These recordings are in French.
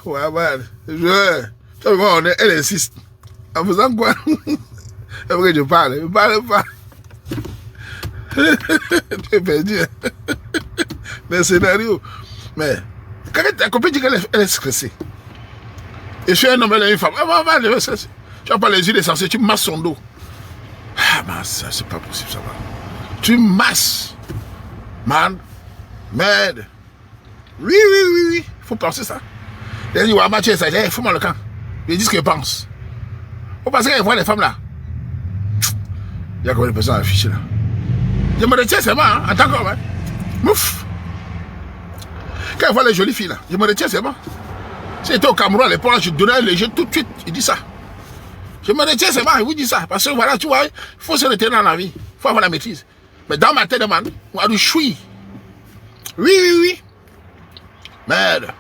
Ouais, man. Elle insiste. En faisant quoi? Après que je parle. Je parle pas. Tu es perdu. Le scénario. Mais, quand ta copine dit qu'elle est stressée, et je suis un homme, elle est une femme, tu n'as pas les yeux essentiels, tu masses son dos. Ah, man, ça, c'est pas possible, ça va. Tu masses. Man, merde. Oui. Il faut penser ça. Elle dit, ouais, Mathieu, ça, il faut moi le camp. Ils disent ce qu'ils pensent. Faut penser qu'elle voit les femmes là. Il y a combien de personnes affichées là? Je me retiens seulement, hein, en tant qu'homme. Hein. Mouf. Quand elle voit les jolies filles là, je me retiens seulement. Si j'étais au Cameroun à l'époque, je donnais le jeu tout de suite. Il dit ça. Je me retiens seulement, il vous dit ça. Parce que voilà, tu vois, il faut se retenir dans la vie. Il faut avoir la maîtrise. Mais dans ma tête, man, on a du choui. Oui. Merde.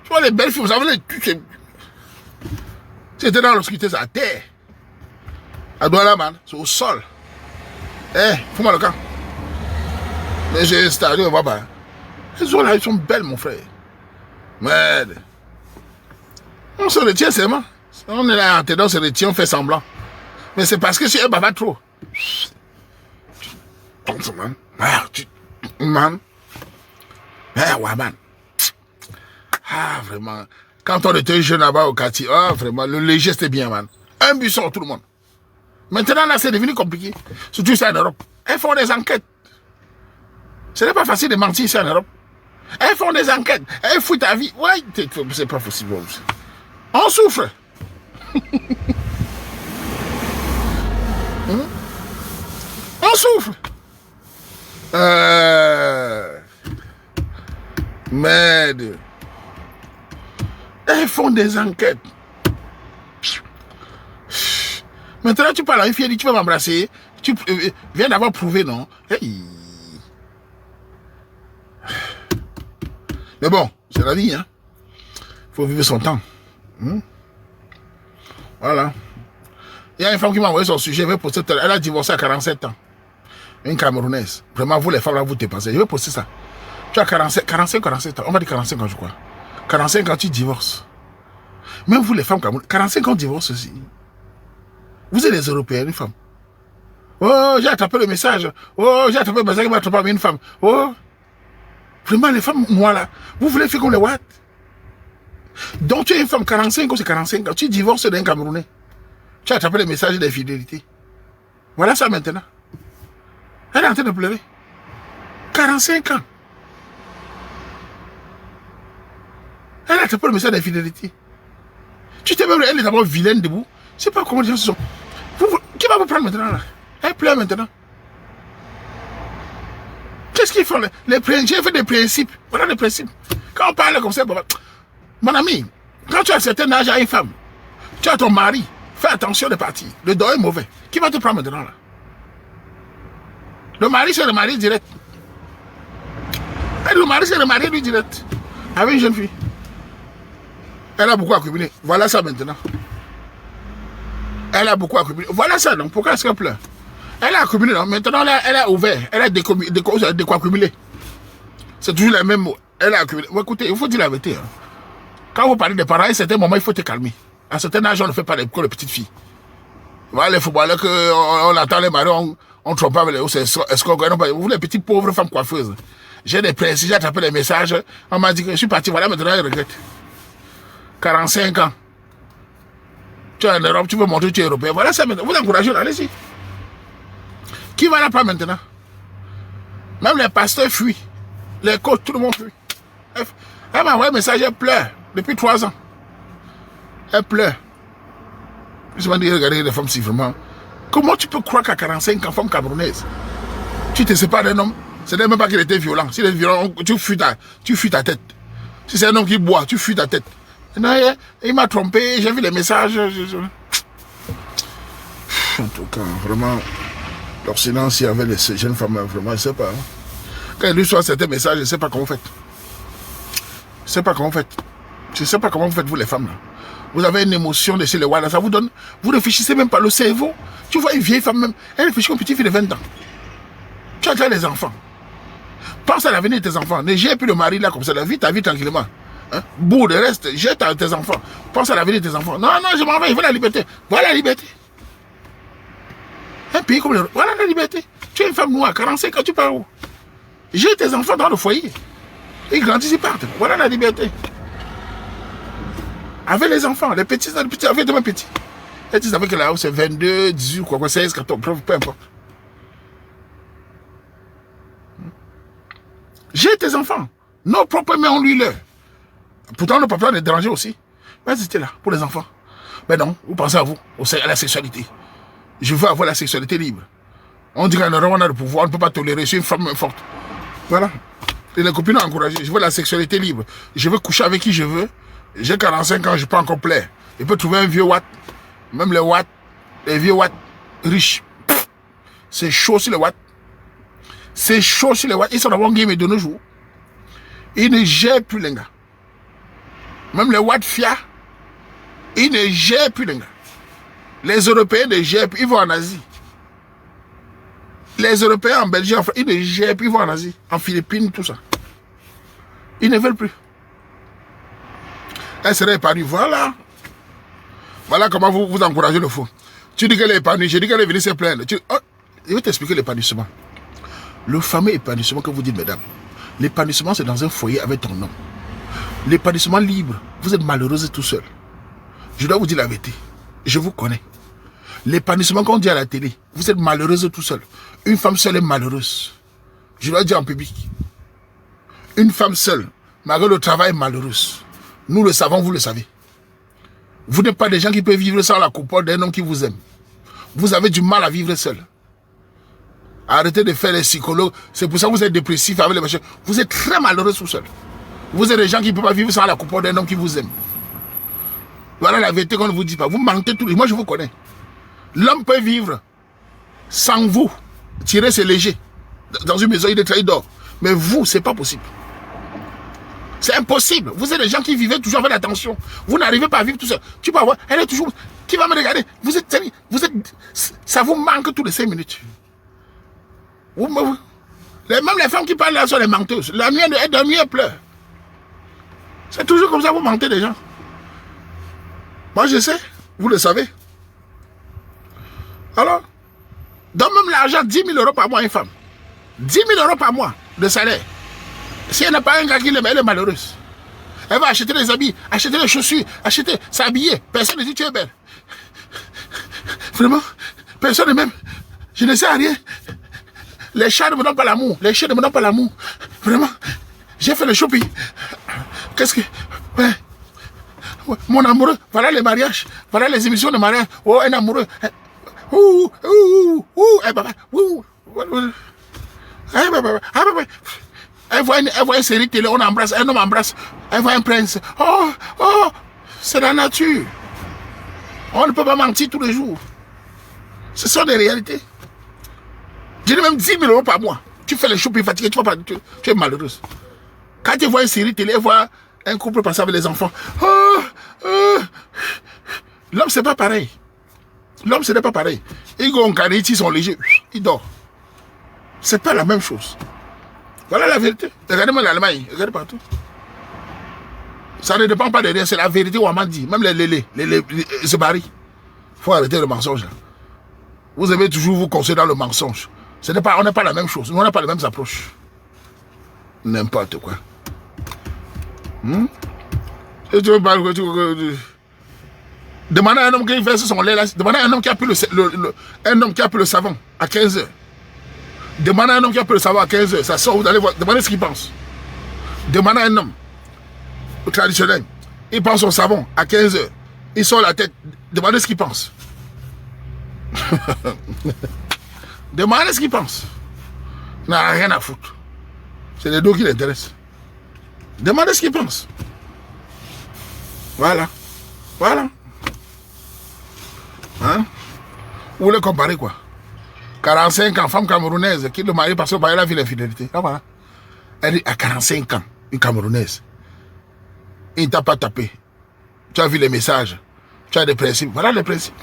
Tu vois les belles filles, vous savez, si c'était dans l'obscurité, c'est à terre. À Douala, man, c'est au sol. Fous-moi le camp. Mais j'ai installé, on va pas. Les autres là, ils sont belles, mon frère. Merde. On se retient seulement. On est là en tête, on se retient, on fait semblant. Mais c'est parce que si elle bava trop. Man. Ouais, man. Ah, vraiment. Quand on était jeune là-bas au quartier, vraiment, le geste est bien, man. Un buisson, tout le monde. Maintenant, là, c'est devenu compliqué. Surtout ça en Europe. Elles font des enquêtes. Ce n'est pas facile de mentir ici en Europe. Elles font des enquêtes. Elles foutent ta vie. Ouais, c'est pas possible. On souffre. On souffre. Merde. Elles font des enquêtes. Maintenant, tu parles à une fille et dis, tu vas m'embrasser. Tu viens d'avoir prouvé, non? Hey. Mais bon, c'est la vie, hein. Il faut vivre son temps. Voilà. Il y a une femme qui m'a envoyé son sujet, elle a divorcé à 47 ans. Une Camerounaise. Vraiment, vous les femmes, là, vous dépassez. Je vais poster ça. Tu as 47 ans. On va dire 45 ans, je crois. 45 ans, tu divorces. Même vous, les femmes camerounaises, 45 ans, divorce aussi. Vous êtes les Européens, une femme. Oh, j'ai attrapé le message. Oh, j'ai attrapé le message qui m'a attrapé une femme. Oh. Vraiment, les femmes, moi, là, vous voulez faire comme les what? Donc, tu es une femme, 45 ans, c'est 45 ans. Tu divorces d'un Camerounais. Tu as attrapé le message d'infidélité. Voilà ça maintenant. Elle est en train de pleurer. 45 ans. Elle a attrapé le message d'infidélité. Tu t'es même, elle est d'abord vilaine debout. Je ne sais pas comment les gens se sont. Qui va vous prendre maintenant là? Elle pleure maintenant. Qu'est-ce qu'ils font? J'ai fait des principes. Voilà les principes. Quand on parle comme ça, mon ami, quand tu as un certain âge à une femme, tu as ton mari, fais attention de partir. Le dos est mauvais. Qui va te prendre maintenant là? Le mari, c'est le mari direct. Et le mari, c'est le mari lui direct. Avec une jeune fille. Elle a beaucoup accumulé. Voilà ça maintenant. Elle a beaucoup accumulé. Voilà ça, donc pourquoi est-ce qu'elle pleure? Elle a accumulé, non? Maintenant elle a ouvert. Elle a de quoi accumuler. C'est toujours les mêmes mots. Elle a accumulé. Bon, écoutez, il faut dire la vérité. Hein. Quand vous parlez de parents, à un certain moment, il faut te calmer. À un certain âge, on ne fait pas comme les petites filles. Voilà les footballeurs, on attend les maris, on trompe pas avec les hauts. Vous les petites pauvres femmes coiffeuses. J'ai des principes, j'ai attrapé les messages. On m'a dit que je suis parti. Voilà, maintenant, je regrette. 45 ans. Tu es en Europe, tu veux montrer que tu es européen. Voilà ça maintenant. Vous encouragez, allez-y. Qui va la prendre maintenant? Même les pasteurs fuient. Les coachs, tout le monde fuit. Elle m'a envoyé un message, elle pleure. Depuis 3 ans. Elle pleure. Je me dis, regardez les femmes si vraiment. Comment tu peux croire qu'à 45 ans, femme camerounaise, tu te sépares d'un homme? Ce n'est même pas qu'il était violent. S'il est violent, tu fuis ta tête. Si c'est un homme qui boit, tu fuis ta tête. Non, il m'a trompé, j'ai vu les messages. En tout cas, vraiment, leur silence avec ces jeunes femmes, vraiment, je ne sais pas. Hein. Quand ils lui soient certains messages, je ne sais pas comment vous faites. Je ne sais pas comment vous faites. Je ne sais pas comment vous faites, vous les femmes. Là. Vous avez une émotion de chez les Walla, ça vous donne. Vous réfléchissez même pas le cerveau. Tu vois une vieille femme même, elle réfléchit comme une petite fille de 20 ans. Tu as déjà les enfants. Pense à l'avenir de tes enfants. Ne gère plus le mari là comme ça, vis ta vie tranquillement. Hein? Bourde, reste, jette à tes enfants. Pense à la vie de tes enfants. Non, non, je m'en vais, il veut la liberté. Voilà la liberté. Un pays comme le... Voilà la liberté. Tu es une femme noire, 45 ans, tu pars où? Jette tes enfants dans le foyer. Ils grandissent, ils partent. Voilà la liberté. Avec les enfants, les petits, avec demain petits. Et tu savais que là-haut, c'est 22, 18, quoi, 16, 14, peu importe. J'ai tes enfants. Nos propres mains, on lui leur. Pourtant, nos papas, on est dérangés aussi. Mais c'était là, pour les enfants. Mais non, vous pensez à vous, à la sexualité. Je veux avoir la sexualité libre. On dit qu'en Europe, on a le pouvoir, on ne peut pas tolérer. Je suis une femme forte. Voilà. Et les copines ont encouragé. Je veux la sexualité libre. Je veux coucher avec qui je veux. J'ai 45 ans, je peux encore plaire. Je peux trouver un vieux Watt. Même les vieux Watt riches. C'est chaud sur les Watt. C'est chaud sur les Watt. Ils sont dans mon game de nos jours. Ils ne gèrent plus les gars. Même les Watt Fia, ils ne gèrent plus les gars. Les Européens ne gèrent plus. Ils vont en Asie. Les Européens en Belgique, en France, ils ne gèrent plus. Ils vont en Asie. En Philippines, tout ça. Ils ne veulent plus. Elle serait épanouie. Voilà. Voilà comment vous encouragez le faux. Tu dis qu'elle est épanouie. Je dis qu'elle est venue se plaindre. Oh, je vais t'expliquer l'épanouissement. Le fameux épanouissement que vous dites, mesdames. L'épanouissement, c'est dans un foyer avec ton homme. L'épanouissement libre. Vous êtes malheureuse tout seul. Je dois vous dire la vérité. Je vous connais. L'épanouissement qu'on dit à la télé. Vous êtes malheureuse tout seul. Une femme seule est malheureuse. Je dois dire en public. Une femme seule, malgré le travail, est malheureuse. Nous le savons, vous le savez. Vous n'êtes pas des gens qui peuvent vivre sans la coupole d'un homme qui vous aime. Vous avez du mal à vivre seul. Arrêtez de faire les psychologues. C'est pour ça que vous êtes dépressif avec les machins. Vous êtes très malheureux tout seul. Vous êtes des gens qui ne peuvent pas vivre sans la coupole d'un homme qui vous aime. Voilà la vérité qu'on ne vous dit pas. Vous mentez tous les jours. Moi, je vous connais. L'homme peut vivre sans vous. Tirer, c'est léger. Dans une maison, il dort. Mais vous, c'est pas possible. C'est impossible. Vous êtes des gens qui vivent toujours avec l'attention. Vous n'arrivez pas à vivre tout seul. Tu peux avoir, elle est toujours, qui va me regarder? Vous êtes, ça vous manque tous les 5 minutes. Même les femmes qui parlent là sont les menteuses. La mienne, elle dormit, elle pleure. C'est toujours comme ça, vous mentez des gens. Moi, je sais, vous le savez. Alors, donne même l'argent, 10 000 euros par mois à une femme. 10 000 euros par mois de salaire. Si elle n'a pas un gars qui l'aime, elle est malheureuse. Elle va acheter des habits, acheter des chaussures, s'habiller. Personne ne dit tu es belle. Vraiment, personne ne m'aime. Je ne sais rien. Les chats ne me donnent pas l'amour. Les chiens ne me donnent pas l'amour. Vraiment, j'ai fait le shopping. Qu'est-ce que... Ouais. Mon amoureux, voilà les mariages. Voilà les émissions de mariage. Oh, un amoureux. Elle voit une série télé, on embrasse, un homme embrasse, elle voit un prince. Oh, c'est la nature. On ne peut pas mentir tous les jours. Ce sont des réalités. J'ai même 10 000 euros par mois. Tu fais les shopping fatigué, tu es malheureuse. Quand tu vois une série télé, elle voit un couple passer avec les enfants. L'homme, c'est pas pareil. L'homme, ce n'est pas pareil. Ils sont légers, ils dorment. C'est pas la même chose. Voilà la vérité. Regardez-moi l'Allemagne, regardez partout. Ça ne dépend pas de rien, c'est la vérité où on m'a dit. Même les se barrent. Il faut arrêter le mensonge là. Vous aimez toujours vous conseiller dans le mensonge. On n'est pas la même chose, nous on n'a pas les mêmes approches. N'importe quoi. Et tu veux pas demandez à un homme qui verse son lait là. Demandez à un homme qui a pris le savon à 15 h. Demandez à un homme qui a pris le savon à 15 h. Ça sort, vous allez voir. Demandez ce qu'il pense. Demandez à un homme traditionnel. Il prend son savon à 15 h. Il sort la tête. Demandez ce qu'il pense. Demandez ce qu'il pense. Il n'a rien à foutre. C'est les dos qui l'intéressent. Demandez ce qu'il pense. Voilà. Voilà. Hein? Vous voulez comparer quoi? 45 ans, femme camerounaise, qui le marie parce que elle a vu l'infidélité. Ah, voilà. Elle dit à 45 ans, une camerounaise. Il ne t'a pas tapé. Tu as vu les messages. Tu as des principes. Voilà les principes.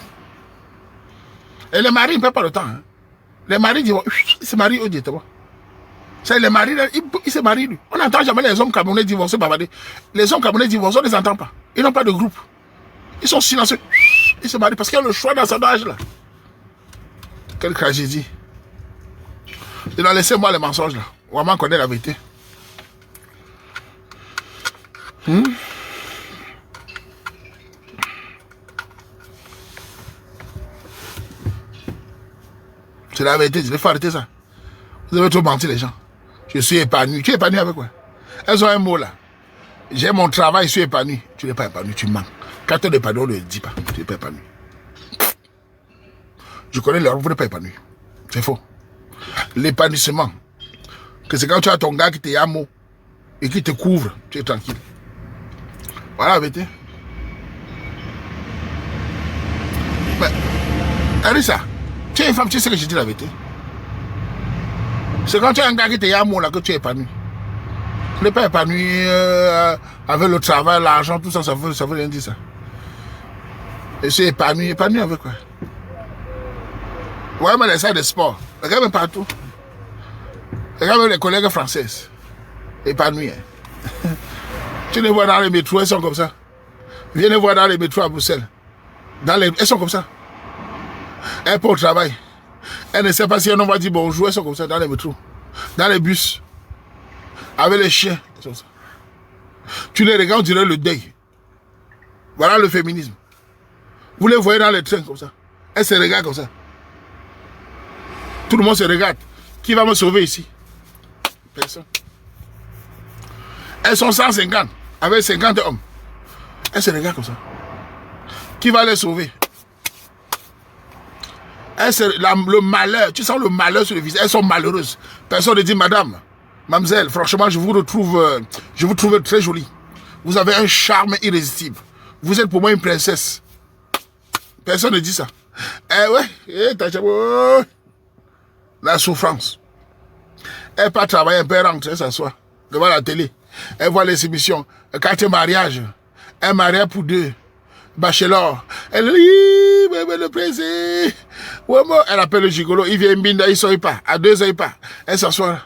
Et les maris ne perdent pas le temps. Hein. Les maris disent, ce mari, oh Dieu, C'est les maris, il se marie lui. On n'entend jamais les hommes camerounais divorcés bavarder. Les hommes camerounais divorcés, on ne les entend pas. Ils n'ont pas de groupe. Ils sont silencieux. Ils se marient parce qu'il y a le choix dans son âge là. Quelle tragédie. Il a laissé moi les mensonges là. Vraiment connaît la vérité. C'est la vérité, il faut arrêter ça. Vous avez trop menti les gens. Je suis épanoui. Tu es épanoui avec quoi? Elles ont un mot là. J'ai mon travail, je suis épanoui. Tu n'es pas épanoui, tu mens. Quand tu es épanoui, on ne le dit pas. Tu n'es pas épanoui. Je connais leur, vous n'êtes pas épanoui. C'est faux. L'épanouissement, que c'est quand tu as ton gars qui te amo et qui te couvre, tu es tranquille. Voilà la vérité. Mais, Arissa, tu es une femme, tu sais que je dis la vérité. C'est quand tu as un gars qui te amo là que tu es épanoui. Tu n'es pas épanoui avec le travail, l'argent, tout ça, ça veut rien dire ça. Et c'est épanoui avec quoi? Ouais, mais les salles de sport, regarde même partout. Regarde même les collègues françaises. Épanouis. Hein. Tu les vois dans les métros, elles sont comme ça. Viens les voir dans les métros à Bruxelles. Elles sont comme ça. Elles pour au travail. Elles ne savent pas si un homme va dire bonjour, elles sont comme ça dans les métros. Dans les bus. Avec les chiens. Elles sont comme ça. Tu les regardes, on dirait le deuil. Voilà le féminisme. Vous les voyez dans les trains comme ça. Elles se regardent comme ça. Tout le monde se regarde. Qui va me sauver ici? Personne. Elles sont 150, avec 50 hommes. Elles se regardent comme ça. Qui va les sauver? Le malheur, tu sens le malheur sur le visage. Elles sont malheureuses. Personne ne dit, madame, mademoiselle, franchement, je vous trouve très jolie. Vous avez un charme irrésistible. Vous êtes pour moi une princesse. Personne ne dit ça. Eh ouais, la souffrance. Elle part travailler, elle peut rentrer, elle s'assoit devant la télé. Elle voit les émissions. Quartier mariage. Un mariage pour deux. Bachelor. Elle dit, mais le président. Elle appelle le gigolo. Il vient Mbinda, il ne sort pas. À 2 heures, il part. Elle s'assoit.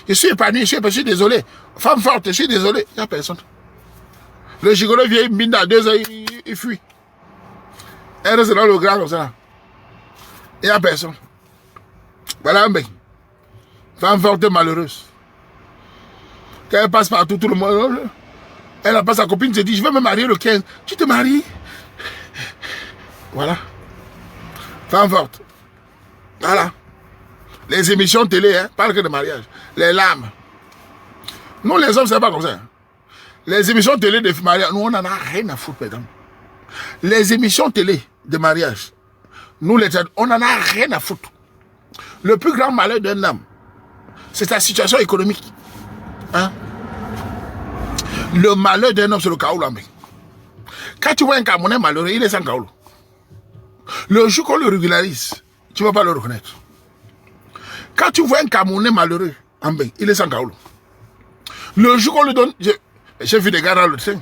Je suis épanoui, je suis désolé. Femme forte, je suis désolé. Il n'y a personne. Le gigolo vient Mbinda, à 2 heures, il fuit. Elle reste dans le grand comme ça. Il n'y a personne. Voilà un mec. Femme forte et malheureuse. Quand elle passe partout, tout le monde. Elle n'a pas sa copine, se dit, je vais me marier le 15. Tu te maries? Voilà. Femme forte. Voilà. Les émissions télé, hein, parlent que de mariage. Les larmes. Nous, les hommes, c'est pas comme ça. Les émissions télé de mariage, nous, on n'en a rien à foutre, mesdames. Les émissions télé de mariage, nous, les hommes, on n'en a rien à foutre. Le plus grand malheur d'un homme, c'est sa situation économique. Hein? Le malheur d'un homme, c'est le Kaoulou. Quand tu vois un Camerounais malheureux, il est sans Kaoulou. Le jour qu'on le régularise, tu ne vas pas le reconnaître. Quand tu vois un Camerounais malheureux, il est sans Kaoulou. Le jour qu'on le donne, j'ai vu des gars dans le train.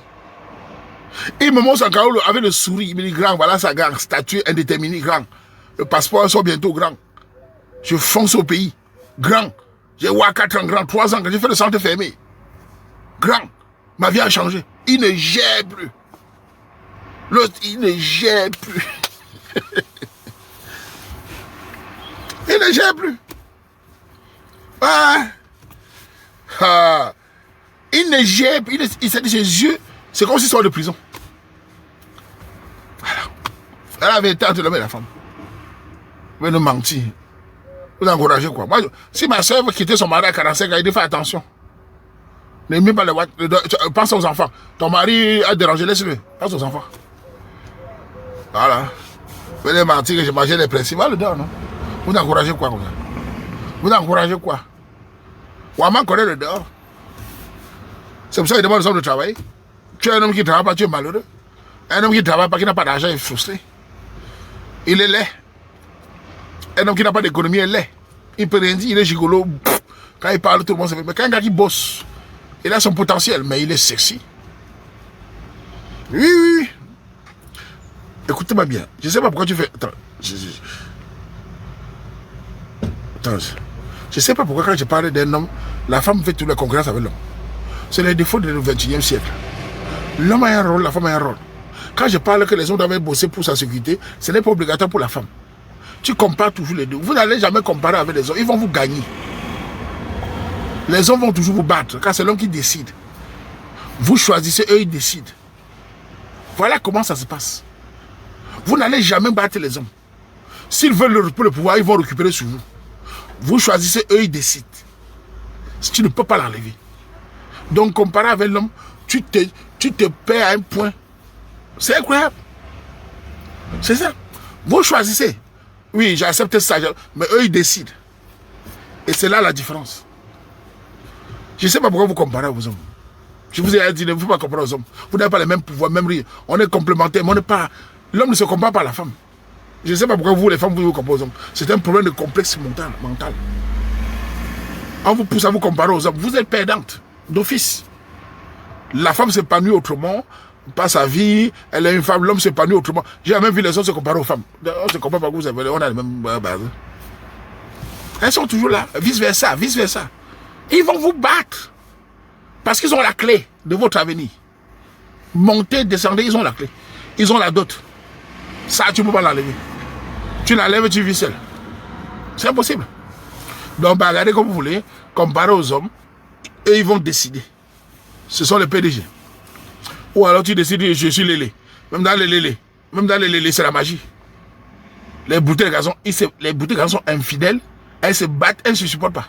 Il me montre son Kaoulou avec le sourire, il me dit grand, voilà sa grande statue indéterminée, grand. Le passeport sont bientôt grand. Je fonce au pays, grand. J'ai 4 ans, grand, 3 ans, quand j'ai fait le centre fermé. Grand. Ma vie a changé. Il ne gère plus. L'autre, il ne gère plus. Il ne gère plus. Il ne gère plus. Il s'est dit, ses yeux, c'est comme s'il sort de prison. Voilà. Elle avait été entre l'homme et la femme. Vous nous mentir. Vous encouragez quoi? Moi, si ma soeur veut quitter son mari à 45 ans, il dit fais attention. Ne mets pas les watts. Pense aux enfants. Ton mari a dérangé, laisse-le. Pense aux enfants. Voilà. Vous allez mentir que j'ai mangé les principes. Le dehors, non? Vous encouragez quoi comme ça? Vous encouragez quoi? Waman connaît le dehors. C'est pour ça qu'il demande aux hommes de travailler. Tu es un homme qui ne travaille pas, tu es malheureux. Un homme qui ne travaille pas, qui n'a pas d'argent, il est frustré. Il est laid. Un homme qui n'a pas d'économie est laid. Il peut rien dire, il est gigolo. Quand il parle, tout le monde se fait. Mais quand un gars qui bosse, il a son potentiel, mais il est sexy. Oui. Écoutez-moi bien. Je ne sais pas pourquoi tu fais. Attends. Attends. Je ne sais pas pourquoi quand je parle d'un homme, la femme fait toute la concurrence avec l'homme. C'est le défaut du XXIe siècle. L'homme a un rôle, la femme a un rôle. Quand je parle que les hommes doivent bosser pour sa sécurité, ce n'est pas obligatoire pour la femme. Tu compares toujours les deux. Vous n'allez jamais comparer avec les hommes. Ils vont vous gagner. Les hommes vont toujours vous battre, car c'est l'homme qui décide. Vous choisissez, eux ils décident. Voilà comment ça se passe. Vous n'allez jamais battre les hommes. S'ils veulent le pouvoir, ils vont récupérer sur vous. Vous choisissez, eux ils décident. Si tu ne peux pas l'enlever. Donc comparé avec l'homme, tu te perds à un point. C'est incroyable. C'est ça. Vous choisissez. Oui, j'accepte ça, mais eux ils décident. Et c'est là la différence. Je ne sais pas pourquoi vous comparez aux hommes. Je vous ai dit, ne vous pas comparer aux hommes. Vous n'avez pas les mêmes pouvoirs, même rien. On est complémentaires, mais on n'est pas... L'homme ne se compare pas à la femme. Je ne sais pas pourquoi vous, les femmes, vous comparez aux hommes. C'est un problème de complexe mental. On vous pousse à vous comparer aux hommes. Vous êtes perdante, d'office. La femme s'épanouit autrement, pas sa vie, elle est une femme, l'homme s'épanouit autrement. J'ai même vu les hommes se comparer aux femmes. On ne se compare pas, vous avez, on a les mêmes bases. Elles sont toujours là, vice-versa, vice-versa. Ils vont vous battre. Parce qu'ils ont la clé de votre avenir. Montez, descendez, ils ont la clé. Ils ont la dot. Ça, tu ne peux pas l'enlever. Tu l'enlèves, tu vis seul. C'est impossible. Donc, bah, regardez comme vous voulez, comparez aux hommes, et ils vont décider. Ce sont les PDG. Ou alors tu décides, je suis lélé. Même dans les lélés, c'est la magie. Les bouteilles de gazon, sont infidèles, elles se battent, elles ne se supportent pas.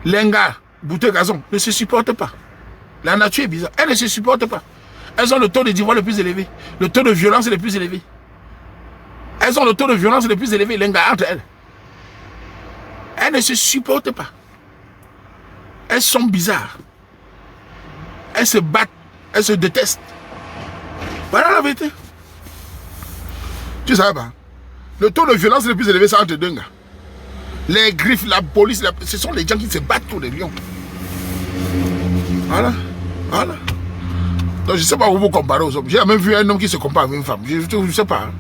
Les gars, bouteilles de gazon, ne se supportent pas. La nature est bizarre, elles ne se supportent pas. Elles ont le taux de divorce le plus élevé. Le taux de violence est le plus élevé. Elles ont le taux de violence le plus élevé, les gars, entre elles. Elles ne se supportent pas. Elles sont bizarres. Elles se battent, elles se détestent. Voilà la vérité. Tu sais pas. Le taux de violence le plus élevé, c'est entre deux gars. Les griffes, la police, ce sont les gens qui se battent pour les lions. Voilà. Voilà. Donc je ne sais pas où vous comparez aux hommes. J'ai même vu un homme qui se compare avec une femme. Je ne sais pas.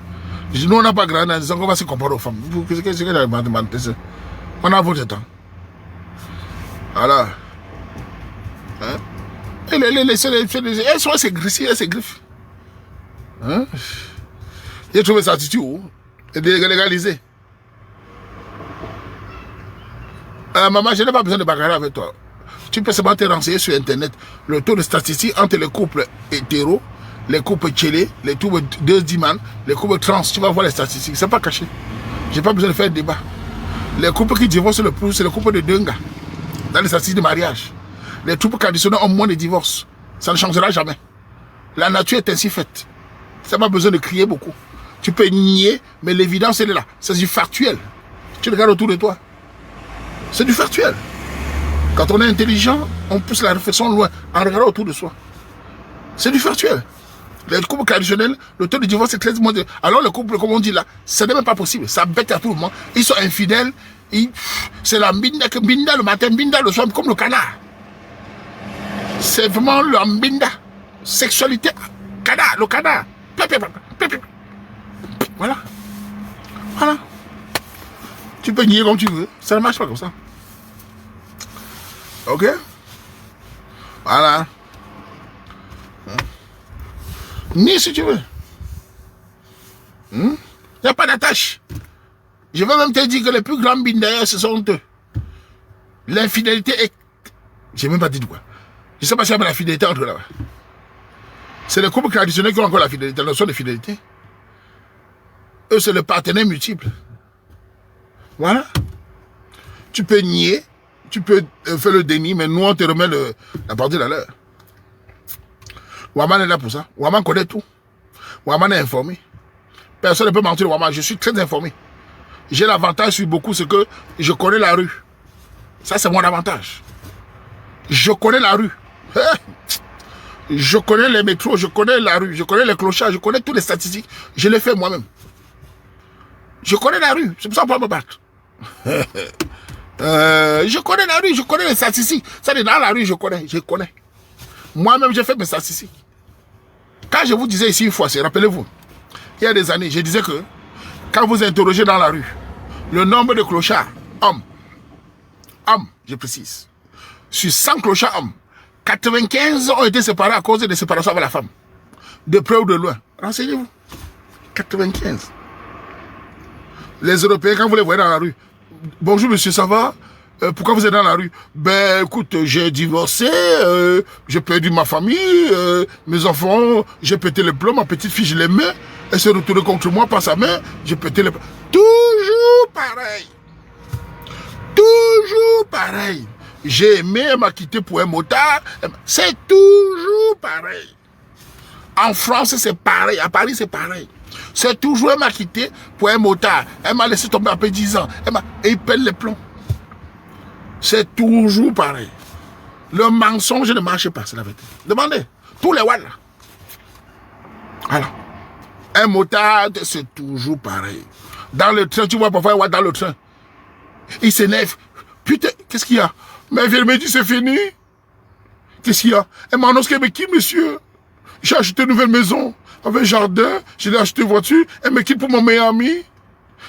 Nous, on n'a pas grandi en disant qu'on va se comparer aux femmes. Qu'est-ce que c'est? On a votre temps. Voilà. Hein? Elles sont assez griffes. Hein? J'ai trouvé ça attitude où? Et légalisé. Maman, je n'ai pas besoin de bagarrer avec toi. Tu peux seulement te renseigner sur Internet. Le taux de statistique entre les couples hétéros, les couples tchélés, les couples de diman, les couples trans. Tu vas voir les statistiques. C'est pas caché. J'ai pas besoin de faire un débat. Les couples qui divorcent le plus, c'est le couple de deux gars. Dans les statistiques de mariage. Les couples traditionnels ont moins de divorces. Ça ne changera jamais. La nature est ainsi faite. Ça n'a pas besoin de crier beaucoup. Tu peux nier, mais l'évidence, elle est là. C'est du factuel. Tu regardes autour de toi. C'est du factuel. Quand on est intelligent, on pousse la réflexion loin en regardant autour de soi. C'est du factuel. Les couples traditionnels, le taux de divorce est très moins. Alors les couples, comme on dit là, ce n'est même pas possible. Ça bête à tout le monde. Ils sont infidèles. C'est la mbinda le matin, mbinda le soir, comme le canard. C'est vraiment le mbinda. Sexualité, canard, le canard. Voilà. Voilà. Tu peux nier comme tu veux. Ça ne marche pas comme ça. Ok? Voilà. Ni si tu veux. Il n'y a pas d'attache. Je vais même te dire que les plus grands bindayas, ce sont eux. L'infidélité est... Je n'ai même pas dit de quoi. Je ne sais pas si il y a la fidélité entre là-bas. C'est les couples traditionnels qui ont encore la fidélité, la notion de fidélité. Eux, c'est le partenaire multiple. Voilà. Tu peux nier, tu peux faire le déni, mais nous, on te remet la partie de l'heure. Waman est là pour ça. Waman connaît tout. Waman est informé. Personne ne peut mentir de Waman. Je suis très informé. J'ai l'avantage sur beaucoup, c'est que je connais la rue. Ça, c'est mon avantage. Je connais la rue. Je connais les métros, je connais la rue, je connais les clochards, je connais toutes les statistiques. Je les fais moi-même. Je connais la rue. C'est pour ça qu'on peut me battre. Je connais la rue, je connais les statistiques. Ça, dans la rue, je connais. Moi-même, j'ai fait mes statistiques. Quand je vous disais ici une fois, rappelez-vous, il y a des années, je disais que quand vous interrogez dans la rue, le nombre de clochards, hommes, hommes, je précise. Sur 100 clochards hommes, 95 ont été séparés à cause de séparation avec la femme. De près ou de loin. Renseignez-vous. 95. Les Européens, quand vous les voyez dans la rue, bonjour monsieur, ça va? Pourquoi vous êtes dans la rue? Ben écoute, j'ai divorcé, j'ai perdu ma famille, mes enfants, j'ai pété les plombs, ma petite fille je l'aimais, elle s'est retournée contre moi par sa main, j'ai pété les plombs. Toujours pareil. Toujours pareil. J'ai aimé, elle m'a quitté pour un motard. C'est toujours pareil. En France, c'est pareil. À Paris, c'est pareil. C'est toujours, elle m'a quitté pour un motard. Elle m'a laissé tomber après 10 ans. Et il pèle les plombs. C'est toujours pareil. Le mensonge ne marche pas, c'est la vérité. Demandez. Tous les wallas. Voilà. Un motard, c'est toujours pareil. Dans le train, tu vois parfois un watt dans le train. Il s'énerve. Putain, qu'est-ce qu'il y a? Mais elle me dit, c'est fini. Qu'est-ce qu'il y a? Elle m'annonce qu'elle me quitte, monsieur. J'ai acheté une nouvelle maison, avec jardin, j'ai acheté une voiture, elle me quitte pour mon meilleur ami.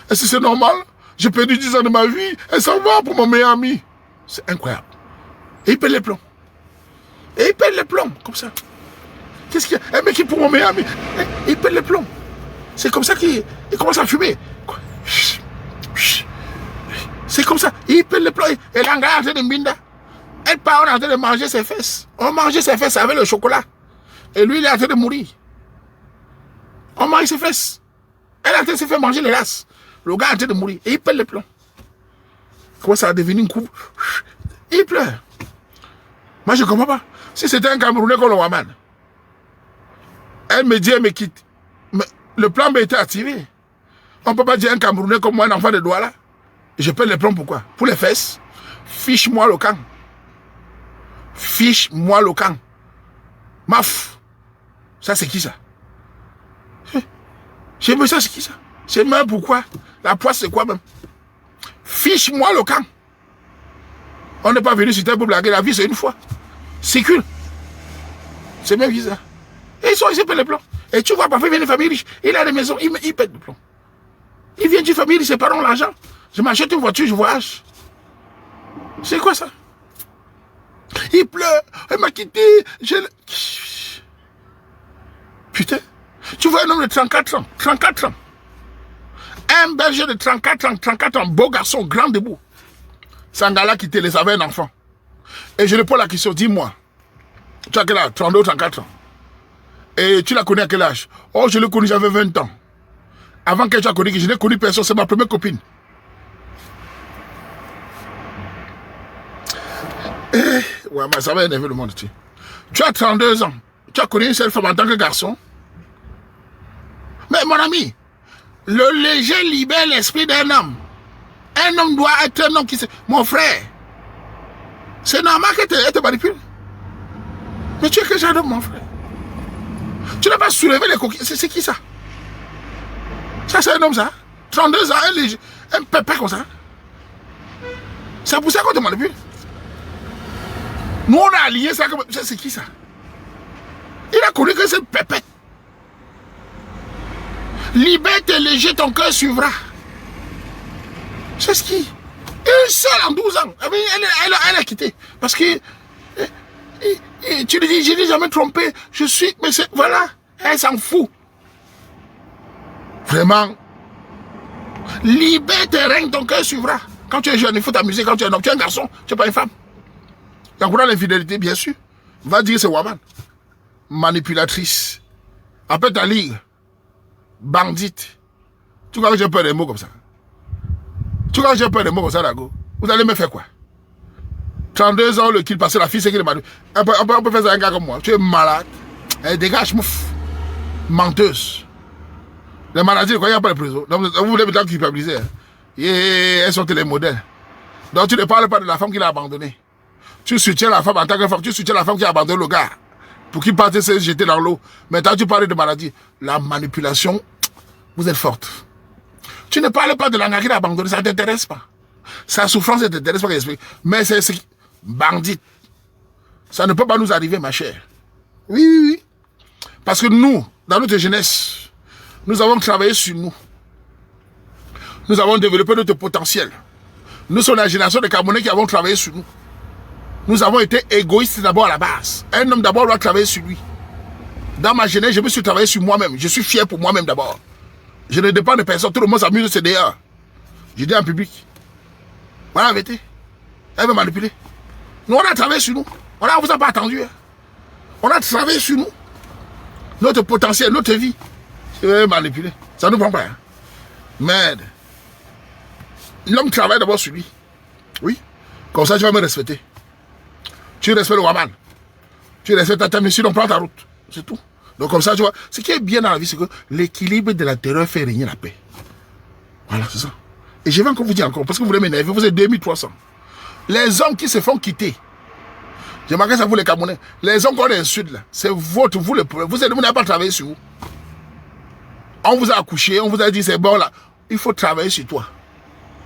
Est-ce que c'est normal? J'ai perdu 10 ans de ma vie, elle s'en va pour mon meilleur ami. C'est incroyable. Et il pète les plombs. Et il pète les plombs, comme ça. Qu'est-ce qu'il y a? Elle me quitte pour mon meilleur ami. Et il pète les plombs. C'est comme ça qu'il commence à fumer. C'est comme ça. Il pète les plombs. Et l'engrais de Mbinda. Elle part en train de manger ses fesses. On mangeait ses fesses avec le chocolat. Et lui, il est en train de mourir. On mange ses fesses. Elle est en train de se faire manger les laces. Le gars est en train de mourir. Et il pète les plombs. Comment ça a devenu une coupe? Il pleure. Moi, je ne comprends pas. Si c'était un Camerounais comme le Waman, elle me dit, elle me quitte. Mais le plan m'a été activé. On ne peut pas dire un Camerounais comme moi, un enfant de Douala. Je pète les plombs pourquoi? Pour les fesses. Fiche-moi le camp. Fiche-moi le camp. Maf. Ça, c'est qui ça? J'ai dit, ça, c'est qui ça? C'est même pourquoi? La poisse, c'est quoi même? Fiche-moi le camp. On n'est pas venu sur terre pour blaguer. La vie, c'est une fois. Sécule. C'est même qui ça? Et ils sont ici, ils pètent les plombs. Et tu vois, parfois, il vient d'une famille riche. Il a des maisons, il pète les plombs. Il vient d'une famille riche, ses parents ont l'argent. Je m'achète une voiture, je voyage. C'est quoi ça? Il pleure. Elle m'a quitté. Putain. Tu vois un homme de 34 ans. 34 ans. Un berger de 34 ans, beau garçon, grand debout. Sangala qui te les avait un enfant. Et je lui pose la question, dis-moi, tu as quel âge? 32 ou 34 ans. Et tu l'as connu à quel âge? Oh, je l'ai connu, j'avais 20 ans. Avant que tu aies connu, je n'ai connu personne, c'est ma première copine. Ouais, mais ça va énerver le monde. Tu as 32 ans, tu as connu une seule femme en tant que garçon. Mais mon ami, le léger libère l'esprit d'un homme. Un homme doit être un homme qui se... Mon frère, c'est normal que tu te manipules. Mais tu es quel genre d'homme, mon frère? Tu n'as pas soulevé les coquilles. C'est qui ça? Ça, c'est un homme, ça? 32 ans, un pépé comme ça? C'est pour ça qu'on te manipule? Nous, on a allié ça comme... C'est qui ça? Il a connu que c'est pépette. Libère tes légers, ton cœur suivra. C'est ce qui... Une seule en 12 ans. Elle a quitté. Parce que... tu lui dis, je n'ai jamais trompé. Je suis... Mais c'est... Voilà. Elle s'en fout. Vraiment. Libère tes règnes, ton cœur suivra. Quand tu es jeune, il faut t'amuser. Quand tu es un homme, tu es un garçon. Tu n'es pas une femme. Il y a encore l'infidélité, bien sûr. Va dire c'est Waman. Manipulatrice. Après ta ligue. Bandite. Tu crois que j'ai peur des mots comme ça? Tu crois que j'ai peur des mots comme ça, Dago? Vous allez me faire quoi? 32 ans, le kill passé, la fille, c'est qu'il est malade. On peut faire ça à un gars comme moi. Tu es malade. Elle dégage, mouf. Menteuse. Les maladies, il n'y a pas de prison. Donc, vous voulez me culpabiliser. Hein? Et elles sont les modèles. Donc, tu ne parles pas de la femme qui l'a abandonnée. Tu soutiens la femme en tant que femme. Tu soutiens la femme qui a abandonné le gars. Pour qu'il parte se jeter dans l'eau. Maintenant, tu parles de maladie. La manipulation, vous êtes forte. Tu ne parles pas de l'engagé qui l'a abandonné. Ça ne t'intéresse pas. Sa souffrance ne t'intéresse pas. Mais c'est bandit. Ça ne peut pas nous arriver, ma chère. Oui, oui, oui. Parce que nous, dans notre jeunesse, nous avons travaillé sur nous. Nous avons développé notre potentiel. Nous sommes la génération de Camerounais qui avons travaillé sur nous. Nous avons été égoïstes d'abord à la base. Un homme d'abord doit travailler sur lui. Dans ma jeunesse, je me suis travaillé sur moi-même. Je suis fier pour moi-même d'abord. Je ne dépends de personne. Tout le monde s'amuse de ce dehors. Je dis en public. Voilà la vérité. Elle veut manipuler. Nous, on a travaillé sur nous. On ne vous a pas attendu. Hein. On a travaillé sur nous. Notre potentiel, notre vie. Je vais manipuler. Ça ne nous prend pas. Hein. Merde. L'homme travaille d'abord sur lui. Oui. Comme ça, tu vas me respecter. Tu respectes le Waman. Tu respectes ta mission, on prend ta route. C'est tout. Donc comme ça, tu vois, ce qui est bien dans la vie, c'est que l'équilibre de la terreur fait régner la paix. Voilà, c'est ça. Et je vais encore vous dire encore, parce que vous voulez m'énerver, vous êtes 2300. Les hommes qui se font quitter, j'ai marqué ça vous les Camerounais, les hommes qu'on insulte là, c'est votre, vous n'avez pas travaillé sur vous. On vous a accouché, on vous a dit c'est bon là, il faut travailler sur toi.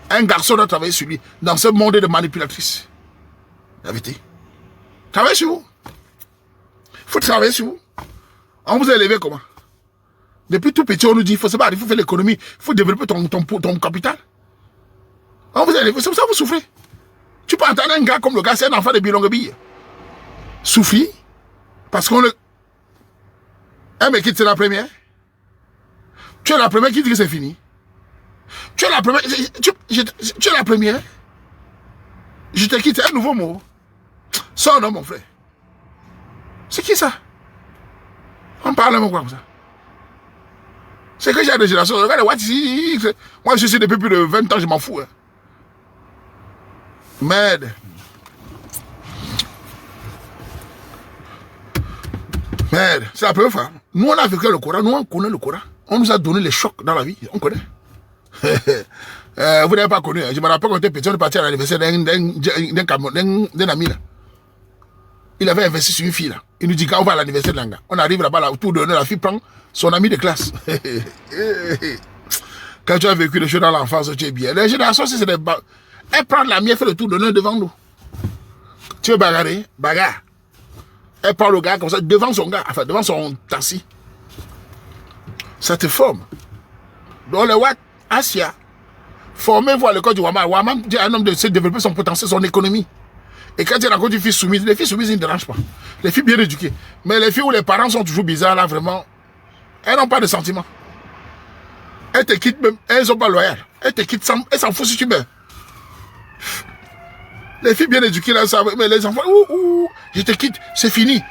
Un garçon doit travailler sur lui, dans ce monde de manipulatrices. La vérité. Travaillez sur vous. Il faut travailler sur vous. On vous a élevé comment? Depuis tout petit, on nous dit, il faut faire l'économie, il faut développer ton capital. On vous a élevé, c'est pour ça que vous souffrez. Tu peux entendre un gars comme le gars, c'est un enfant de Bilongobille. Souffrir, parce qu'on le... Un mec quitte, c'est la première. Tu es la première qui dit que c'est fini. Tu es la première. Tu es la première. Je te quitte, c'est un nouveau mot. Ça, non, mon frère. C'est qui ça? On parle même quoi comme ça. C'est que j'ai des générations. Regardez, moi, je suis depuis plus de 20 ans, je m'en fous. Hein. Merde. Merde. C'est la première fois. Nous, on a vécu le Coran. Nous, on connaît le Coran. On nous a donné les chocs dans la vie. On connaît. Vous n'avez pas connu. Je me rappelle quand on était petit, on est parti à l'anniversaire d'un ami là. Il avait investi sur une fille là. Il nous dit quand on va à l'anniversaire de l'Anga. On arrive là-bas, là, autour de nous, la fille prend son ami de classe. Quand tu as vécu les choses dans l'enfance, tu es bien. Les générations, c'est des... Elle prend la mienne, fait le tour de nous devant nous. Tu veux bagarrer? Bagarre. Elle prend le gars comme ça, devant son gars, enfin, devant son taxi. Ça te forme. Donc le Wat, Asia, formez-vous à l'école du Waman. Waman dit à un homme de se développer son potentiel, son économie. Et quand tu rencontres une fille soumise, les filles soumises, ils ne dérangent pas. Les filles bien éduquées. Mais les filles où les parents sont toujours bizarres, là, vraiment, elles n'ont pas de sentiments. Elles te quittent même, elles ne sont pas loyales. Elles te quittent, elles s'en foutent si tu meurs. Les filles bien éduquées, là, ça, mais les enfants, je te quitte, c'est fini.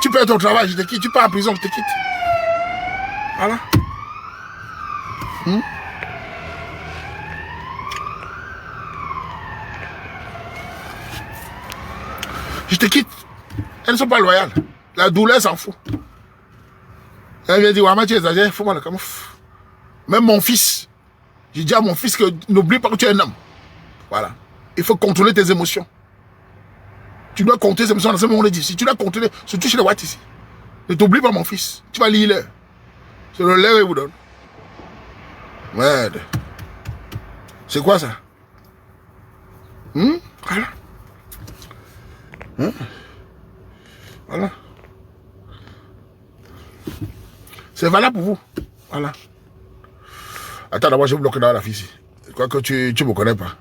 Tu perds ton travail, je te quitte. Tu pars en prison, je te quitte. Voilà. Je te quitte. Elles ne sont pas loyales. La douleur s'en fout. Elle vient dire, Wama, tu exagères, faut-moi le camoufle. Même mon fils. J'ai dit à mon fils que n'oublie pas que tu es un homme. Voilà. Il faut contrôler tes émotions. Tu dois contrôler tes émotions dans ce moment d'ici. Tu dois contrôler, surtout chez les Watts ici. Ne t'oublie pas, mon fils. Tu vas lire l'heure. C'est le lait qu'il vous donne. Merde. C'est quoi ça? Voilà. Voilà. C'est valable pour vous. Voilà. Attends, d'abord, je bloque dans la fille ici. Je crois que tu ne me connais pas.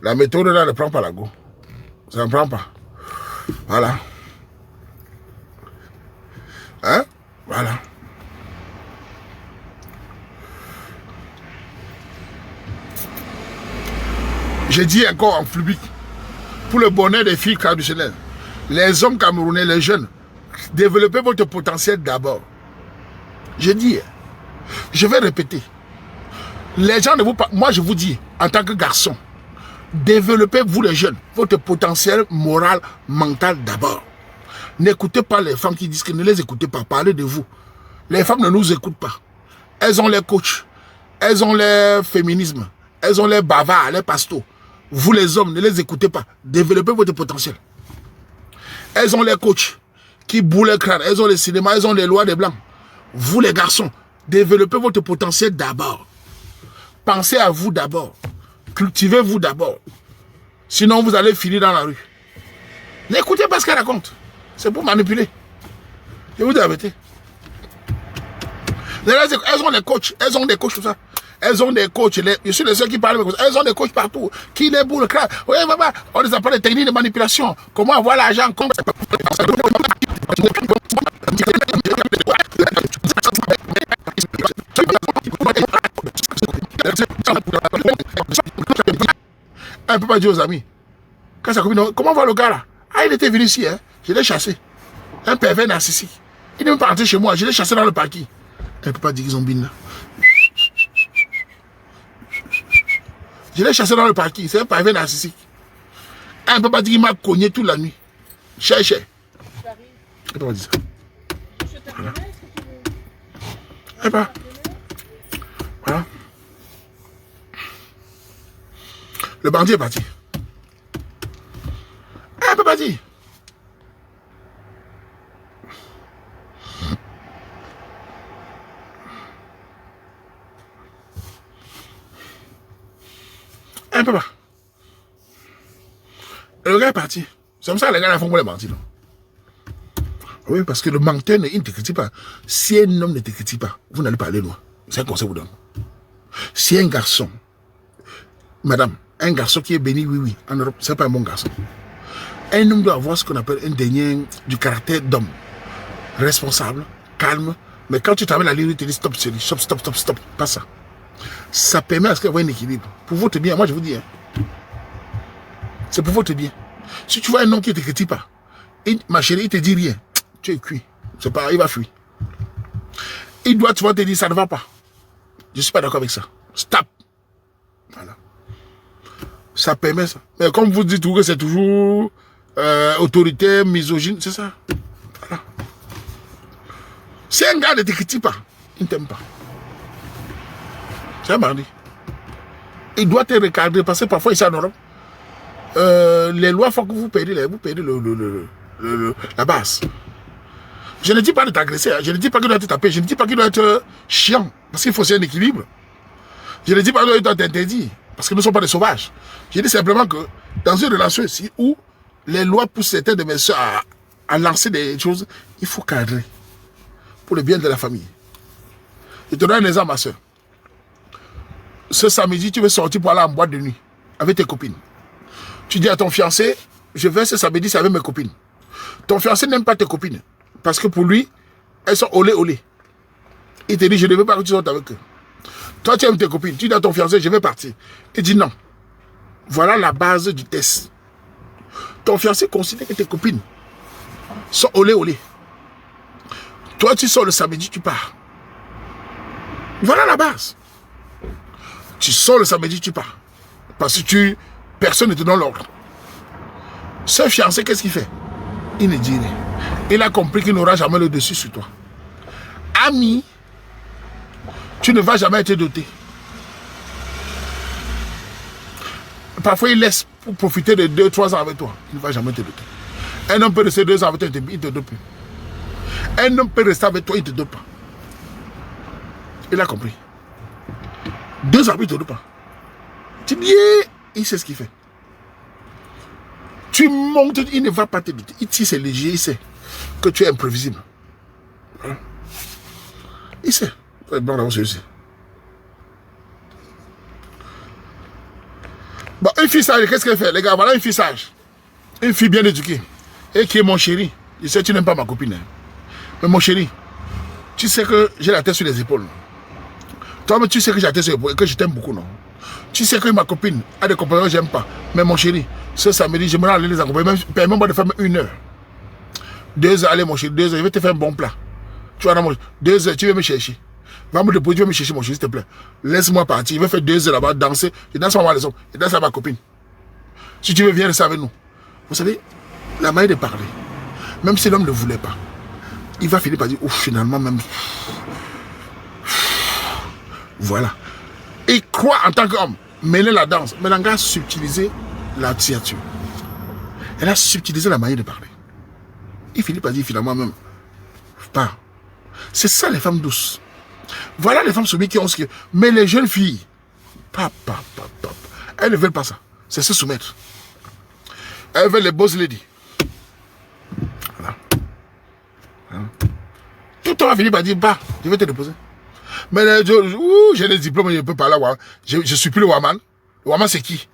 La méthode là ne prend pas la go. Ça ne prend pas. Voilà. Hein? Voilà. Je dis encore en public, pour le bonheur des filles traditionnelles, les hommes camerounais, les jeunes, développez votre potentiel d'abord. Je dis, je vais répéter, les gens ne vous pas, moi je vous dis, en tant que garçon, développez vous les jeunes, votre potentiel moral, mental d'abord. N'écoutez pas les femmes qui disent que ne les écoutez pas, parlez de vous. Les femmes ne nous écoutent pas. Elles ont les coachs, elles ont les féminismes, elles ont les bavards, les pastos. Vous les hommes, ne les écoutez pas. Développez votre potentiel. Elles ont les coachs qui boulent le crâne. Elles ont les cinémas, elles ont les lois des blancs. Vous les garçons, développez votre potentiel d'abord. Pensez à vous d'abord. Cultivez-vous d'abord. Sinon, vous allez finir dans la rue. N'écoutez pas ce qu'elle raconte. C'est pour manipuler. Je vous dis la vérité. Elles ont les coachs. Elles ont des coachs, tout ça. Elles ont des coachs. Je suis le seul qui parle. Elles ont des coachs partout. Qui les boule, crâne. Oui, maman. On les appelle des techniques de manipulation. Comment avoir l'argent comme ça. Un peu pas dire aux amis. Quand sa copine, comment va le gars là? Ah, il était venu ici, hein. Je l'ai chassé. Un pervers narcissique. Il n'est même pas rentré chez moi. Je l'ai chassé dans le parking. Elle ne peut pas dire qu'ils ont bin là. Je l'ai chassé dans le parking. C'est un pervers narcissique. Elle ne peut pas dire qu'il m'a cogné toute la nuit. Cher. Elle ne peut pas dire ça. Voilà. Voilà. Le bandit est parti. Elle ne peut pas dire. Elle ne peut pas. Et le gars est parti. C'est comme ça que les gars font pour les mentir. Oui, parce que le menteur il ne te critique pas. Si un homme ne te critique pas, vous n'allez pas aller loin. C'est un conseil que vous donne. Si un garçon, madame, un garçon qui est béni, oui, en Europe, ce n'est pas un bon garçon. Un homme doit avoir ce qu'on appelle un dernier du caractère d'homme. Responsable, calme. Mais quand tu t'amènes la ligne, tu te dis stop, pas ça. Ça permet à ce qu'il y ait un équilibre. Pour votre bien, moi je vous dis. Hein. C'est pour votre bien. Si tu vois un homme qui ne te critique pas, ma chérie, il ne te dit rien, tu es cuit. C'est pas, il va fuir. Il doit souvent te dire ça ne va pas. Je ne suis pas d'accord avec ça. Stop. Voilà. Ça permet ça. Mais comme vous dites que c'est toujours autoritaire, misogyne, c'est ça. Voilà. Si un gars ne te critique pas, il ne t'aime pas. C'est un bandit. Il doit te recadrer parce que parfois ici en Europe, les lois font que vous perdez la base. Je ne dis pas de t'agresser, hein. Je ne dis pas qu'il doit te taper, je ne dis pas qu'il doit être chiant, parce qu'il faut aussi un équilibre. Je ne dis pas qu'il doit t'interdire, parce que nous ne sommes pas des sauvages. Je dis simplement que dans une relation ici où les lois poussent certains de mes soeurs à lancer des choses, il faut cadrer pour le bien de la famille. Je te donne un exemple, ma soeur. Ce samedi, tu veux sortir pour aller en boîte de nuit avec tes copines. Tu dis à ton fiancé, je vais ce samedi, c'est avec mes copines. Ton fiancé n'aime pas tes copines. Parce que pour lui, elles sont olé. Il te dit, je ne veux pas que tu sortes avec eux. Toi, tu aimes tes copines. Tu dis à ton fiancé, je vais partir. Il dit non. Voilà la base du test. Ton fiancé considère que tes copines sont olé. Toi, tu sors le samedi, tu pars. Voilà la base. Tu sors le samedi, tu pars. Parce que personne ne te donne l'ordre. Ce fiancé, qu'est-ce qu'il fait? Il ne dit rien. Il a compris qu'il n'aura jamais le dessus sur toi. Ami, tu ne vas jamais être doté. Parfois, il laisse pour profiter de 2-3 ans avec toi. Il ne va jamais te doter. Un homme peut rester 2 ans avec toi, il ne te dote plus. Un homme peut rester avec toi, il ne te dote pas. Il a compris. 2 ans, il ne te dote pas. Tu dis, il sait ce qu'il fait. Tu montes, il ne va pas te doter. Si c'est léger, il sait que tu es imprévisible. Voilà. Il sait. Bon, là, celui-ci. Bon, une fille sage, qu'est-ce qu'elle fait, les gars? Voilà une fille sage. Une fille bien éduquée. Et qui est mon chéri. Je sais que tu n'aimes pas ma copine. Hein. Mais mon chéri, tu sais que j'ai la tête sur les épaules. Toi, tu sais que j'ai la tête sur les épaules et que je t'aime beaucoup, non? Tu sais que ma copine a des comportements que je n'aime pas. Mais mon chéri, ce samedi, je me rends aller les accompagner. Permets-moi de faire 1 heure. 2 heures, allez mon chéri, 2 heures, je vais te faire un bon plat. Tu vas dans mon 2 heures, tu vas me chercher. Va me déposer, tu vas me chercher mon chéri, s'il te plaît. Laisse-moi partir, je vais faire 2 heures là-bas, danser. Je danse avec les hommes, je danse avec ma copine. Si tu veux, viens rester avec nous. Vous savez, la manière de parler, même si l'homme ne voulait pas, il va finir par dire, ouf, finalement, même. Voilà. Il croit en tant qu'homme, mêler la danse. Mais l'anglais a subtilisé la tirature. Elle a subtilisé la manière de parler. Il finit par dire finalement même, pas. C'est ça les femmes douces. Voilà les femmes soumises qui ont ce que. Mais les jeunes filles, elles ne veulent pas ça. C'est se soumettre. Elles veulent les boss ladies. Voilà. Tout le temps va finir par dire, bah, je vais te déposer. Mais j'ai des diplômes, je ne peux pas là. Je ne suis plus le Waman. Le Waman, c'est qui?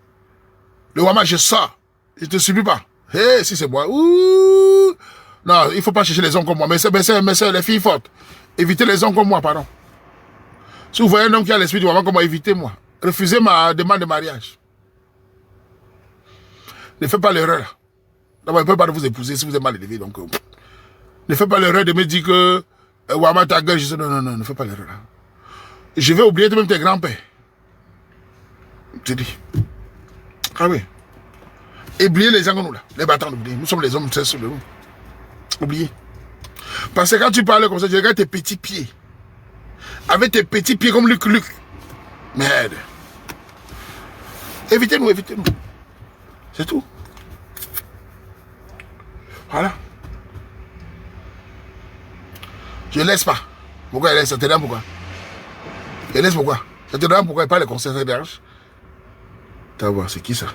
Le Waman, je sors. Je ne te suis pas. Hey, si c'est moi. Ouh. Non, il ne faut pas chercher les hommes comme moi. Mais c'est les filles fortes. Évitez les hommes comme moi, pardon. Si vous voyez un homme qui a l'esprit du Waman, comment évitez-moi? Refusez ma demande de mariage. Ne faites pas l'erreur. D'abord, il ne peut pas vous épouser si vous êtes mal élevé. Donc, ne faites pas l'erreur de me dire que Waman ta gueule. Non, ne faites pas l'erreur. Je vais oublier même tes grands-pères. Je dis. Ah oui. Oubliez les gens comme nous là. Les battants, oubliez. Nous sommes les hommes, c'est sur le nous. Oubliez. Parce que quand tu parles comme ça, tu regardes tes petits pieds. Avec tes petits pieds comme Luc. Merde. Évitez-nous. C'est tout. Voilà. Je laisse pas. Pourquoi elle laisse? Ça te donne pourquoi? Je laisse pourquoi? Ça te donne pourquoi? Pas les conseils d'âge. T'as voir, c'est qui ça?